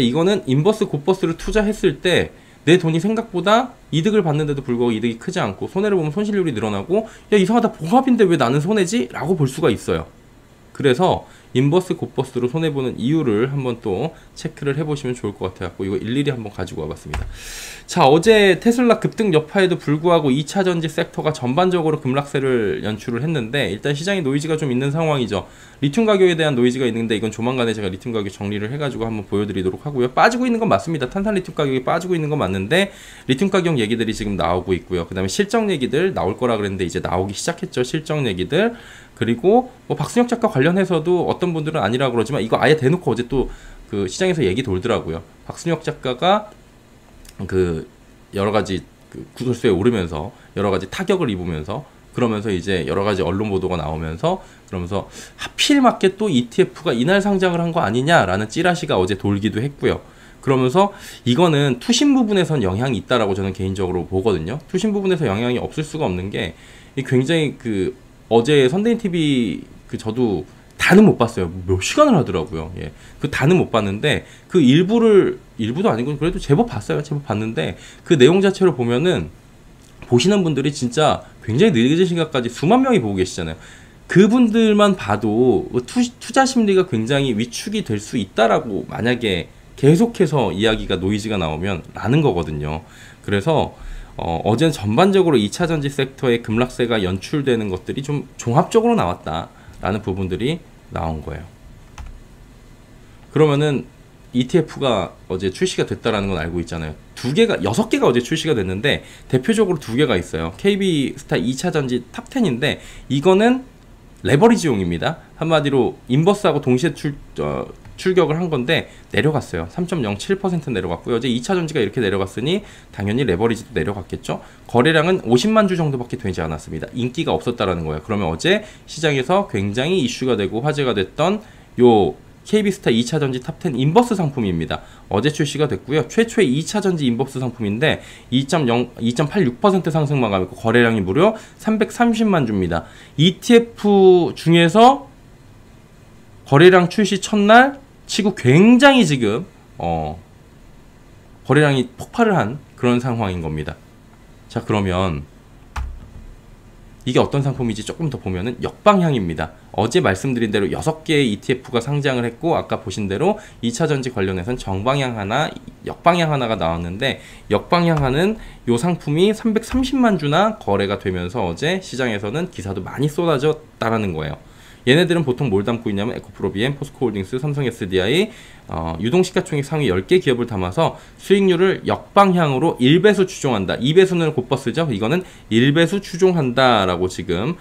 이거는 인버스 곧버스를 투자했을 때 내 돈이 생각보다 이득을 받는데도 불구하고 이득이 크지 않고 손해를 보면 손실률이 늘어나고 야 이상하다 봉합인데 왜 나는 손해지? 라고 볼 수가 있어요. 그래서 인버스 곧버스로 손해보는 이유를 한번 또 체크를 해보시면 좋을 것 같아요. 이거 일일이 한번 가지고 와봤습니다. 자, 어제 테슬라 급등 여파에도 불구하고 2차전지 섹터가 전반적으로 급락세를 연출을 했는데 일단 시장에 노이즈가 좀 있는 상황이죠. 리튬 가격에 대한 노이즈가 있는데 이건 조만간에 제가 리튬 가격 정리를 해가지고 한번 보여드리도록 하고요. 빠지고 있는 건 맞습니다. 탄산 리튬 가격이 빠지고 있는 건 맞는데 리튬 가격 얘기들이 지금 나오고 있고요. 그 다음에 실적 얘기들 나올 거라 그랬는데 이제 나오기 시작했죠. 실적 얘기들. 그리고 뭐 박순혁 작가 관련해서도 어떤 분들은 아니라고 그러지만 이거 아예 대놓고 어제 또 그 시장에서 얘기 돌더라고요. 박순혁 작가가 그 여러 가지 그 구설수에 오르면서 여러 가지 타격을 입으면서 그러면서 이제 여러 가지 언론 보도가 나오면서 그러면서 하필 맞게 또 ETF가 이날 상장을 한 거 아니냐라는 찌라시가 어제 돌기도 했고요. 그러면서 이거는 투신 부분에선 영향이 있다라고 저는 개인적으로 보거든요. 투신 부분에서 영향이 없을 수가 없는 게 굉장히 그 어제 선대인 TV 그 저도 다는 못 봤어요. 몇 시간을 하더라고요. 예. 그 다는 못 봤는데 그 일부도 아니고 그래도 제법 봤어요. 제법 봤는데 그 내용 자체로 보면은 보시는 분들이 진짜 굉장히 늦은 시간까지 수만 명이 보고 계시잖아요. 그분들만 봐도 투자 심리가 굉장히 위축이 될 수 있다라고 만약에 계속해서 이야기가 노이즈가 나오면 나는 거거든요. 그래서 어제는 전반적으로 2차전지 섹터의 급락세가 연출되는 것들이 좀 종합적으로 나왔다라는 부분들이 나온 거예요. 그러면은 ETF가 어제 출시가 됐다라는 건 알고 있잖아요. 6개가 어제 출시가 됐는데 대표적으로 2개가 있어요. KB스타 2차전지 탑10인데 이거는 레버리지용입니다. 한마디로 인버스하고 동시에 출격을 한 건데 내려갔어요. 3.07% 내려갔고요. 어제 2차전지가 이렇게 내려갔으니 당연히 레버리지도 내려갔겠죠. 거래량은 50만 주 정도밖에 되지 않았습니다. 인기가 없었다라는 거예요. 그러면 어제 시장에서 굉장히 이슈가 되고 화제가 됐던 요 KB스타 2차전지 탑10 인버스 상품입니다. 어제 출시가 됐고요. 최초의 2차전지 인버스 상품인데 2.86% 상승 마감이고 거래량이 무려 330만 주입니다. ETF 중에서 거래량 출시 첫날 치고 굉장히 지금 거래량이 폭발을 한 그런 상황인 겁니다. 자, 그러면 이게 어떤 상품인지 조금 더 보면은 역방향입니다. 어제 말씀드린 대로 6개의 ETF가 상장을 했고 아까 보신 대로 2차전지 관련해서는 정방향 하나, 역방향 하나가 나왔는데 역방향 하는 요 상품이 330만 주나 거래가 되면서 어제 시장에서는 기사도 많이 쏟아졌다라는 거예요. 얘네들은 보통 뭘 담고 있냐면 에코프로비엠, 포스코홀딩스, 삼성 SDI, 유동시가총액 상위 10개 기업을 담아서 수익률을 역방향으로 1배수 추종한다. 2배수는 곧버스죠. 이거는 1배수 추종한다 라고 지금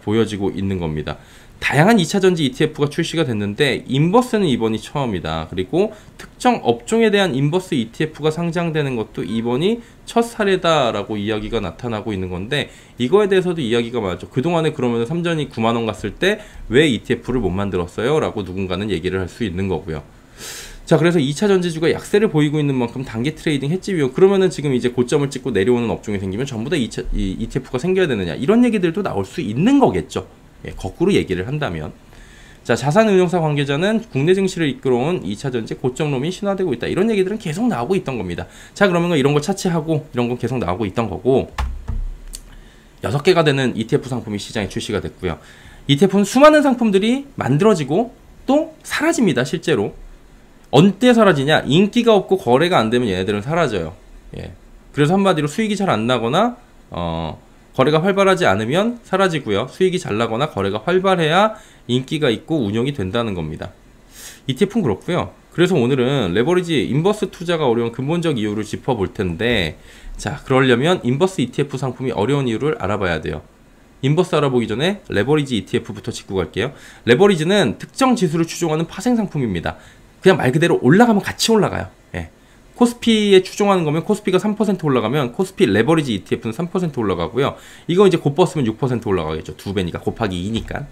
보여지고 있는 겁니다. 다양한 2차전지 ETF가 출시가 됐는데 인버스는 이번이 처음이다. 그리고 특정 업종에 대한 인버스 ETF가 상장되는 것도 이번이 첫 사례다라고 이야기가 나타나고 있는 건데 이거에 대해서도 이야기가 많았죠. 그동안에 그러면 삼전이 9만원 갔을 때 왜 ETF를 못 만들었어요? 라고 누군가는 얘기를 할 수 있는 거고요. 자, 그래서 2차 전지주가 약세를 보이고 있는 만큼 단기 트레이딩 했지요. 그러면은 지금 이제 고점을 찍고 내려오는 업종이 생기면 전부 다 ETF가 생겨야 되느냐 이런 얘기들도 나올 수 있는 거겠죠. 예, 거꾸로 얘기를 한다면. 자, 자산운용사 관계자는 국내 증시를 이끌어온 2차전지 고점론이 신화되고 있다. 이런 얘기들은 계속 나오고 있던 겁니다. 자, 그러면 이런 거 차치하고 이런 건 계속 나오고 있던 거고 6개가 되는 ETF 상품이 시장에 출시가 됐고요. ETF는 수많은 상품들이 만들어지고 또 사라집니다. 실제로. 언제 사라지냐? 인기가 없고 거래가 안 되면 얘네들은 사라져요. 예. 그래서 한마디로 수익이 잘 안 나거나 거래가 활발하지 않으면 사라지고요. 수익이 잘 나거나 거래가 활발해야 인기가 있고 운용이 된다는 겁니다. ETF는 그렇고요. 그래서 오늘은 레버리지 인버스 투자가 어려운 근본적 이유를 짚어볼 텐데 자, 그러려면 인버스 ETF 상품이 어려운 이유를 알아봐야 돼요. 인버스 알아보기 전에 레버리지 ETF부터 짚고 갈게요. 레버리지는 특정 지수를 추종하는 파생 상품입니다. 그냥 말 그대로 올라가면 같이 올라가요. 예. 코스피에 추종하는 거면 코스피가 3% 올라가면 코스피 레버리지 ETF는 3% 올라가고요. 이거 이제 곧버스면 6% 올라가겠죠. 2배니까 곱하기 2니까.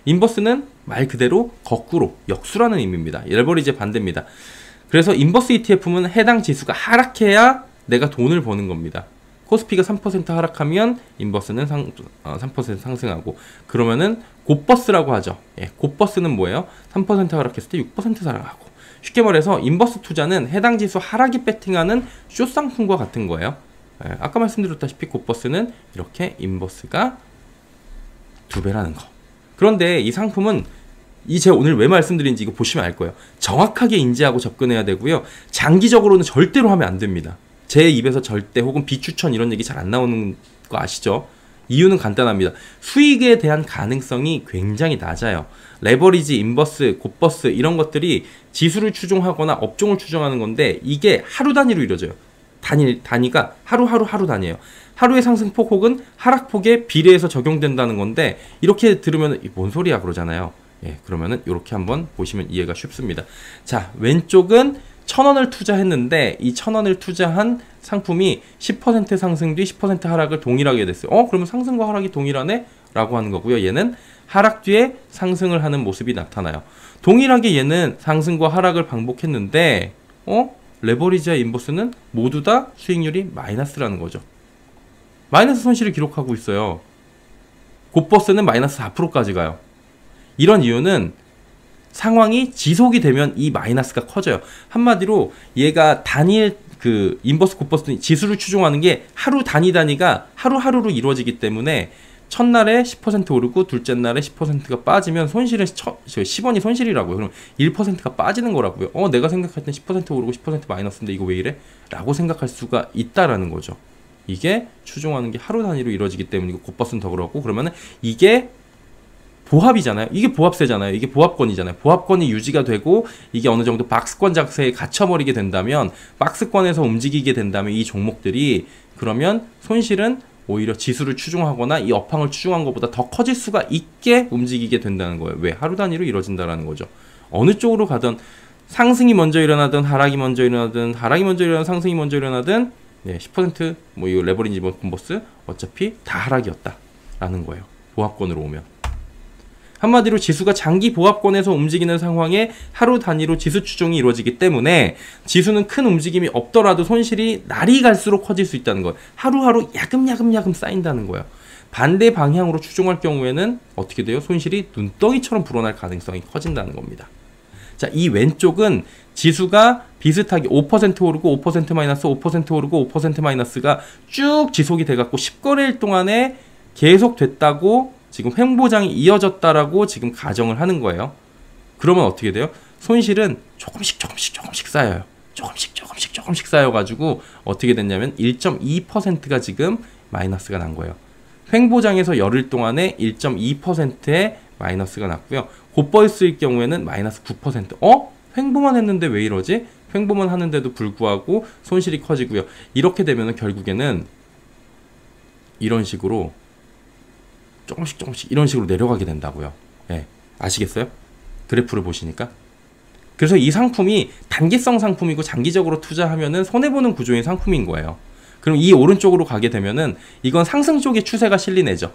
인버스는 말 그대로 거꾸로 역수라는 의미입니다. 레버리지의 반대입니다. 그래서 인버스 ETF는 해당 지수가 하락해야 내가 돈을 버는 겁니다. 코스피가 3% 하락하면 인버스는 3% 상승하고 그러면은 곧버스라고 하죠. 예, 곧버스는 뭐예요? 3% 하락했을 때 6% 하락하고 쉽게 말해서 인버스 투자는 해당 지수 하락이 배팅하는 숏 상품과 같은 거예요. 아까 말씀드렸다시피 곧버스는 이렇게 인버스가 2배라는 거. 그런데 이 상품은 제가 오늘 왜 말씀드린지 이거 보시면 알 거예요. 정확하게 인지하고 접근해야 되고요. 장기적으로는 절대로 하면 안 됩니다. 제 입에서 절대 혹은 비추천 이런 얘기 잘 안 나오는 거 아시죠? 이유는 간단합니다. 수익에 대한 가능성이 굉장히 낮아요. 레버리지, 인버스, 곧버스 이런 것들이 지수를 추종하거나 업종을 추종하는 건데 이게 하루 단위로 이루어져요. 단위가 하루 단위예요. 하루의 상승폭 혹은 하락폭에 비례해서 적용된다는 건데 이렇게 들으면 뭔 소리야 그러잖아요. 예, 그러면은 이렇게 한번 보시면 이해가 쉽습니다. 자, 왼쪽은 1,000원을 투자했는데 이 1,000원을 투자한 상품이 10% 상승 뒤 10% 하락을 동일하게 됐어요. 그러면 상승과 하락이 동일하네? 라고 하는 거고요. 얘는 하락 뒤에 상승을 하는 모습이 나타나요. 동일하게 얘는 상승과 하락을 반복했는데 레버리지와 인버스는 모두 다 수익률이 마이너스라는 거죠. 마이너스 손실을 기록하고 있어요. 곧버스는 마이너스 4%까지 가요. 이런 이유는 상황이 지속이 되면 이 마이너스가 커져요. 한마디로 얘가 단일 인버스 곧버스 지수를 추종하는 게 하루 단위가 하루하루로 이루어지기 때문에 첫날에 10% 오르고 둘째 날에 10%가 빠지면 손실은 10원이 손실이라고요. 그럼 1%가 빠지는 거라고요. 내가 생각할 땐 10% 오르고 10% 마이너스인데 이거 왜 이래? 라고 생각할 수가 있다라는 거죠. 이게 추종하는 게 하루 단위로 이루어지기 때문이고 곧버스는 더 그렇고 그러면은 이게 보합이잖아요. 이게 보합세잖아요. 이게 보합권이잖아요. 보합권이 유지가 되고 이게 어느 정도 박스권 작세에 갇혀버리게 된다면 박스권에서 움직이게 된다면 이 종목들이 그러면 손실은 오히려 지수를 추종하거나 이 업황을 추종한 것보다 더 커질 수가 있게 움직이게 된다는 거예요. 왜? 하루 단위로 이루어진다는 거죠. 어느 쪽으로 가든 상승이 먼저 일어나든 하락이 먼저 일어나든 하락이 먼저 일어나든 상승이 먼저 일어나든 10% 이 레버리지 콤보스 어차피 다 하락이었다라는 거예요. 보합권으로 오면. 한마디로 지수가 장기 보합권에서 움직이는 상황에 하루 단위로 지수 추종이 이루어지기 때문에 지수는 큰 움직임이 없더라도 손실이 날이 갈수록 커질 수 있다는 거예요. 하루하루 야금야금 쌓인다는 거예요. 반대 방향으로 추종할 경우에는 어떻게 돼요? 손실이 눈덩이처럼 불어날 가능성이 커진다는 겁니다. 자, 이 왼쪽은 지수가 비슷하게 5% 오르고 5% 마이너스 5% 오르고 5% 마이너스가 쭉 지속이 돼갖고 10거래일 동안에 계속 됐다고 지금 횡보장이 이어졌다라고 지금 가정을 하는 거예요. 그러면 어떻게 돼요? 손실은 조금씩 쌓여요. 조금씩 쌓여가지고 어떻게 됐냐면 1.2%가 지금 마이너스가 난 거예요. 횡보장에서 열흘 동안에 1.2%의 마이너스가 났고요. 곧버스일 경우에는 마이너스 9%. 횡보만 했는데 왜 이러지? 횡보만 하는데도 불구하고 손실이 커지고요. 이렇게 되면 결국에는 이런 식으로 조금씩 이런 식으로 내려가게 된다고요. 예, 아시겠어요? 그래프를 보시니까. 그래서 이 상품이 단기성 상품이고 장기적으로 투자하면은 손해보는 구조인 상품인 거예요. 그럼 이 오른쪽으로 가게 되면은 이건 상승 쪽의 추세가 실리네죠.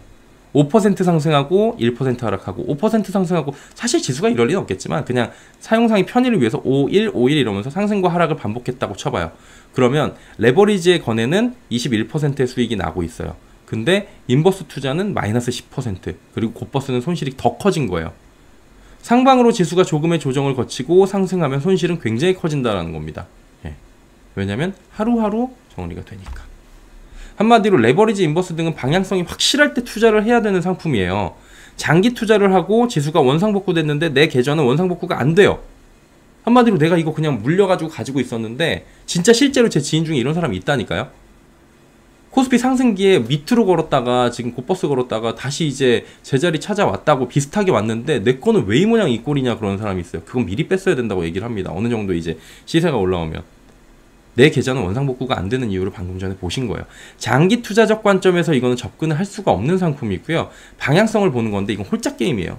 5% 상승하고 1% 하락하고 5% 상승하고 사실 지수가 이럴 리는 없겠지만 그냥 사용상의 편의를 위해서 51 이러면서 상승과 하락을 반복했다고 쳐봐요. 그러면 레버리지의 건에는 21%의 수익이 나고 있어요. 근데 인버스 투자는 마이너스 10% 그리고 곧버스는 손실이 더 커진 거예요. 상방으로 지수가 조금의 조정을 거치고 상승하면 손실은 굉장히 커진다는 겁니다. 예. 왜냐하면 하루하루 정리가 되니까. 한마디로 레버리지, 인버스 등은 방향성이 확실할 때 투자를 해야 되는 상품이에요. 장기 투자를 하고 지수가 원상복구 됐는데 내 계좌는 원상복구가 안 돼요. 한마디로 내가 이거 그냥 물려가지고 가지고 있었는데 진짜 실제로 제 지인 중에 이런 사람이 있다니까요. 코스피 상승기에 밑으로 걸었다가 지금 곧버스 걸었다가 다시 이제 제자리 찾아왔다고 비슷하게 왔는데 내 거는 왜 이 모양 이 꼴이냐 그러는 사람이 있어요. 그건 미리 뺐어야 된다고 얘기를 합니다. 어느 정도 이제 시세가 올라오면. 내 계좌는 원상복구가 안 되는 이유를 방금 전에 보신 거예요. 장기 투자적 관점에서 이거는 접근을 할 수가 없는 상품이고요. 방향성을 보는 건데 이건 홀짝 게임이에요.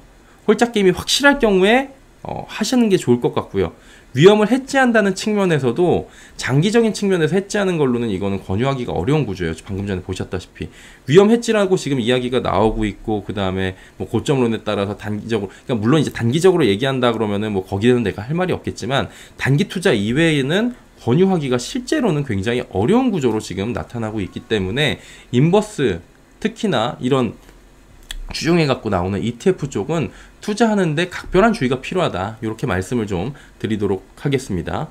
홀짝 게임이 확실할 경우에 하시는 게 좋을 것 같고요. 위험을 해지한다는 측면에서도 장기적인 측면에서 해지하는 걸로는 이거는 권유하기가 어려운 구조예요. 방금 전에 보셨다시피 위험 해지라고 지금 이야기가 나오고 있고 그 다음에 뭐 고점론에 따라서 단기적으로 그러니까 물론 이제 단기적으로 얘기한다 그러면은 뭐 거기에는 내가 할 말이 없겠지만 단기 투자 이외에는 권유하기가 실제로는 굉장히 어려운 구조로 지금 나타나고 있기 때문에 인버스 특히나 이런 주중에 갖고 나오는 ETF 쪽은 투자하는데 각별한 주의가 필요하다. 이렇게 말씀을 좀 드리도록 하겠습니다.